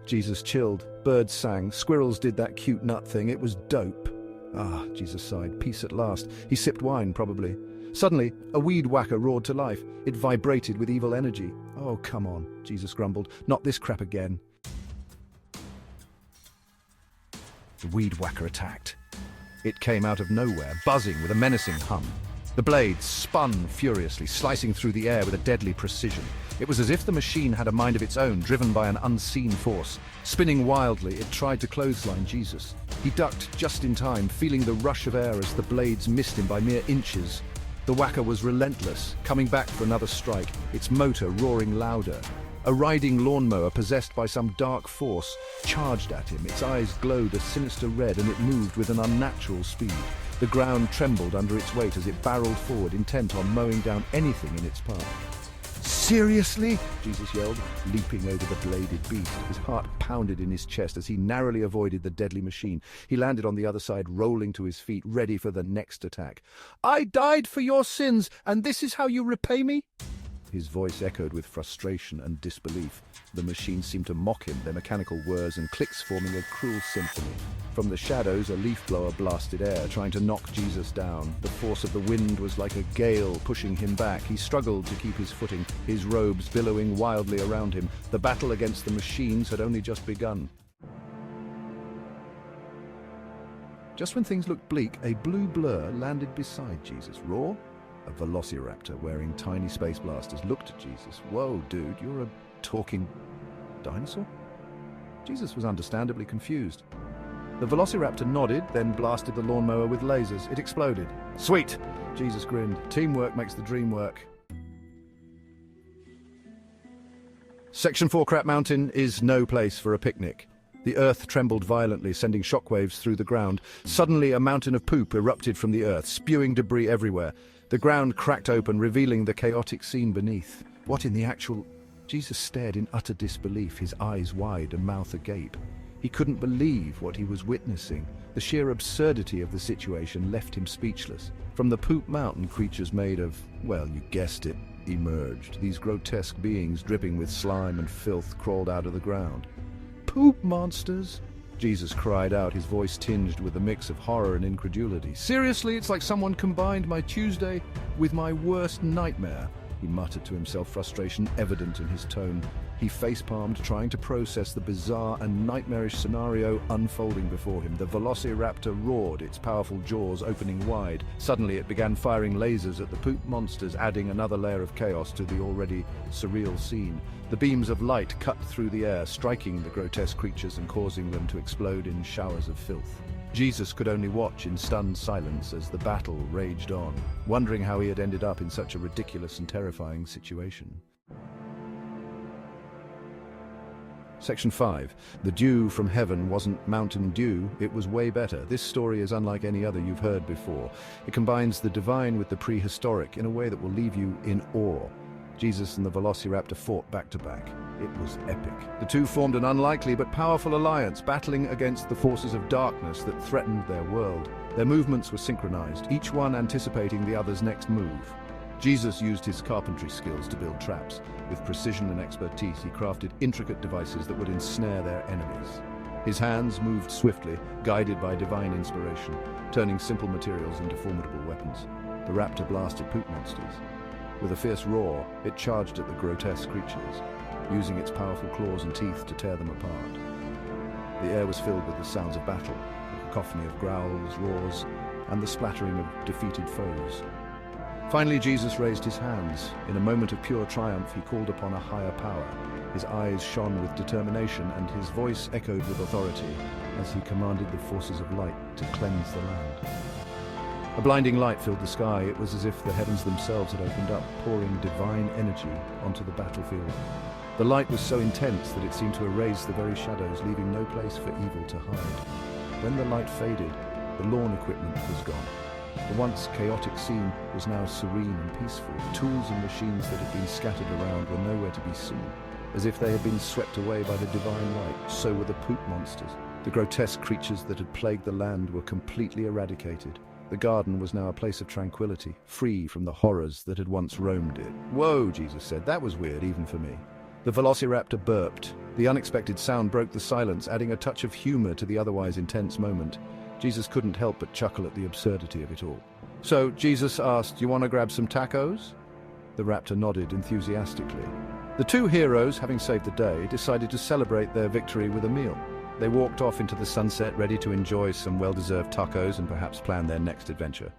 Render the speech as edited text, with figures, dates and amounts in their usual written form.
Jesus chilled. Birds sang. Squirrels did that cute nut thing. It was dope. Ah, Jesus sighed. Peace at last. He sipped wine, probably. Suddenly, a weed whacker roared to life. It vibrated with evil energy. Oh, come on, Jesus grumbled. Not this crap again. The weed whacker attacked. It came out of nowhere, buzzing with a menacing hum. The blades spun furiously, slicing through the air with a deadly precision. It was as if the machine had a mind of its own, driven by an unseen force. Spinning wildly, it tried to clothesline Jesus. He ducked just in time, feeling the rush of air as the blades missed him by mere inches. The whacker was relentless, coming back for another strike, its motor roaring louder. A riding lawnmower possessed by some dark force charged at him. Its eyes glowed a sinister red and it moved with an unnatural speed. The ground trembled under its weight as it barreled forward, intent on mowing down anything in its path. "Seriously?" Jesus yelled, leaping over the bladed beast. His heart pounded in his chest as he narrowly avoided the deadly machine. He landed on the other side, rolling to his feet, ready for the next attack. "I died for your sins, and this is how you repay me?" His voice echoed with frustration and disbelief. The machine seemed to mock him, their mechanical whirs and clicks forming a cruel symphony. From the shadows, a leaf blower blasted air, trying to knock Jesus down. The force of the wind was like a gale, pushing him back. He struggled to keep his footing, his robes billowing wildly around him. The battle against the machines had only just begun. Just when things looked bleak, a blue blur landed beside Jesus. Raw? A velociraptor wearing tiny space blasters looked at Jesus. "Whoa, dude, you're a talking dinosaur?" Jesus was understandably confused. The velociraptor nodded, then blasted the lawnmower with lasers. It exploded. "Sweet!" Jesus grinned. "Teamwork makes the dream work." Section 4 Crap Mountain is no place for a picnic. The earth trembled violently, sending shockwaves through the ground. Suddenly, a mountain of poop erupted from the earth, spewing debris everywhere. The ground cracked open, revealing the chaotic scene beneath. What in the actual... Jesus stared in utter disbelief, his eyes wide and mouth agape. He couldn't believe what he was witnessing. The sheer absurdity of the situation left him speechless. From the poop mountain, creatures made of, well, you guessed it, emerged. These grotesque beings dripping with slime and filth crawled out of the ground. "Poop monsters!" Jesus cried out, his voice tinged with a mix of horror and incredulity. "Seriously, it's like someone combined my Tuesday with my worst nightmare," he muttered to himself, frustration evident in his tone. He face-palmed, trying to process the bizarre and nightmarish scenario unfolding before him. The velociraptor roared, its powerful jaws opening wide. Suddenly it began firing lasers at the poop monsters, adding another layer of chaos to the already surreal scene. The beams of light cut through the air, striking the grotesque creatures and causing them to explode in showers of filth. Jesus could only watch in stunned silence as the battle raged on, wondering how he had ended up in such a ridiculous and terrifying situation. Section 5. The dew from heaven wasn't Mountain Dew, it was way better. This story is unlike any other you've heard before. It combines the divine with the prehistoric in a way that will leave you in awe. Jesus and the velociraptor fought back to back. It was epic. The two formed an unlikely but powerful alliance, battling against the forces of darkness that threatened their world. Their movements were synchronized, each one anticipating the other's next move. Jesus used his carpentry skills to build traps. With precision and expertise, he crafted intricate devices that would ensnare their enemies. His hands moved swiftly, guided by divine inspiration, turning simple materials into formidable weapons. The raptor blasted poop monsters. With a fierce roar, it charged at the grotesque creatures, using its powerful claws and teeth to tear them apart. The air was filled with the sounds of battle, a cacophony of growls, roars, and the splattering of defeated foes. Finally, Jesus raised his hands. In a moment of pure triumph, he called upon a higher power. His eyes shone with determination, and his voice echoed with authority as he commanded the forces of light to cleanse the land. A blinding light filled the sky. It was as if the heavens themselves had opened up, pouring divine energy onto the battlefield. The light was so intense that it seemed to erase the very shadows, leaving no place for evil to hide. When the light faded, the lawn equipment was gone. The once chaotic scene was now serene and peaceful. The tools and machines that had been scattered around were nowhere to be seen. As if they had been swept away by the divine light, so were the poop monsters. The grotesque creatures that had plagued the land were completely eradicated. The garden was now a place of tranquility, free from the horrors that had once roamed it. "Whoa," Jesus said, "that was weird even for me." The velociraptor burped. The unexpected sound broke the silence, adding a touch of humor to the otherwise intense moment. Jesus couldn't help but chuckle at the absurdity of it all. So Jesus asked, "You want to grab some tacos?" The raptor nodded enthusiastically. The two heroes, having saved the day, decided to celebrate their victory with a meal. They walked off into the sunset, ready to enjoy some well-deserved tacos and perhaps plan their next adventure.